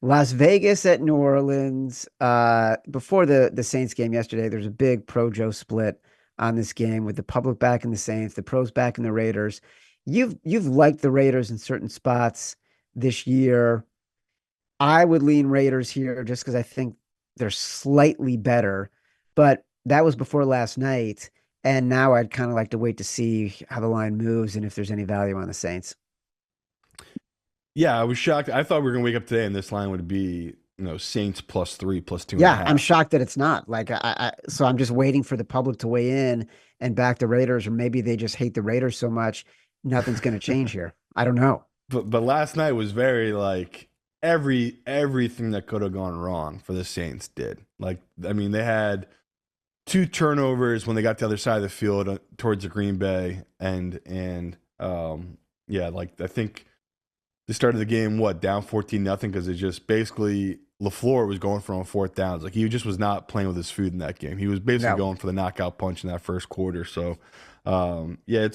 Las Vegas at New Orleans. Before the Saints game yesterday, there's a big pro Joe split on this game with the public backing the Saints, the pros backing the Raiders. You've liked the Raiders in certain spots this year. I would lean Raiders here just because I think they're slightly better, but that was before last night. And now I'd kind of like to wait to see how the line moves and if there's any value on the Saints. Yeah, I was shocked. I thought we were gonna wake up today and this line would be, Saints +3, plus two and a Yeah, I'm half. shocked that it's not. So I'm just waiting for the public to weigh in and back the Raiders, or maybe they just hate the Raiders so much, nothing's going to change here. I don't know. But last night was very like everything that could have gone wrong for the Saints did. Like, I mean, they had two turnovers when they got to the other side of the field towards the Green Bay, and yeah, like I think they started the game down 14-0 because it just basically LaFleur was going for on fourth downs. Like, he just was not playing with his food in that game. He was basically No. going for the knockout punch in that first quarter. So yeah,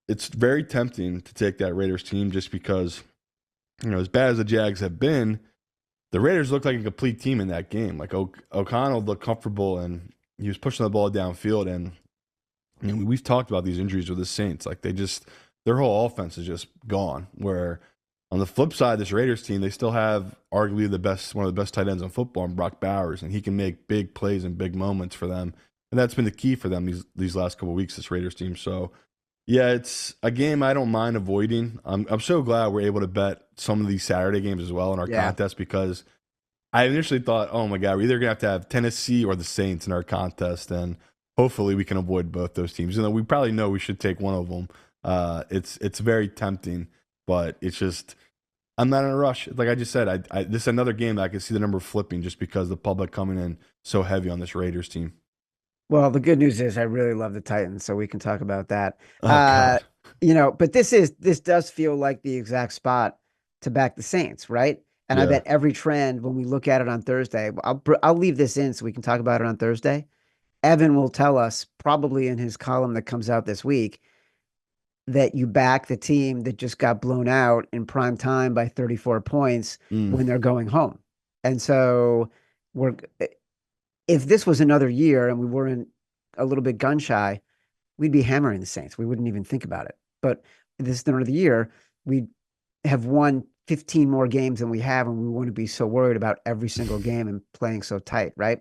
it's very tempting to take that Raiders team just because, as bad as the Jags have been, the Raiders looked like a complete team in that game. Like, O'Connell looked comfortable and he was pushing the ball downfield. And we've talked about these injuries with the Saints. Like, their whole offense is just gone. Where on the flip side, this Raiders team, they still have arguably one of the best tight ends in football, in Brock Bowers, and he can make big plays and big moments for them. And that's been the key for them these last couple of weeks, this Raiders team. So yeah, it's a game I don't mind avoiding. I'm so glad we're able to bet some of these Saturday games as well in our Yeah. contest, because I initially thought, oh my God, we're either gonna have Tennessee or the Saints in our contest, and hopefully we can avoid both those teams. We probably know we should take one of them. It's very tempting, but it's just I'm not in a rush. Like I just said, this is another game that I can see the number flipping just because the public coming in so heavy on this Raiders team. Well, the good news is I really love the Titans, so we can talk about that. Oh Uh, God, but this does feel like the exact spot to back the Saints, right? And I yeah. bet every trend when we look at it on Thursday, I'll leave this in so we can talk about it on Thursday. Evan will tell us probably in his column that comes out this week that you back the team that just got blown out in prime time by 34 points Mm. when they're going home. And so we're if this was another year and we weren't a little bit gun shy, we'd be hammering the Saints. We wouldn't even think about it. But this is another year. We have won 15 more games than we have, and we want to be so worried about every single game and playing so tight, right?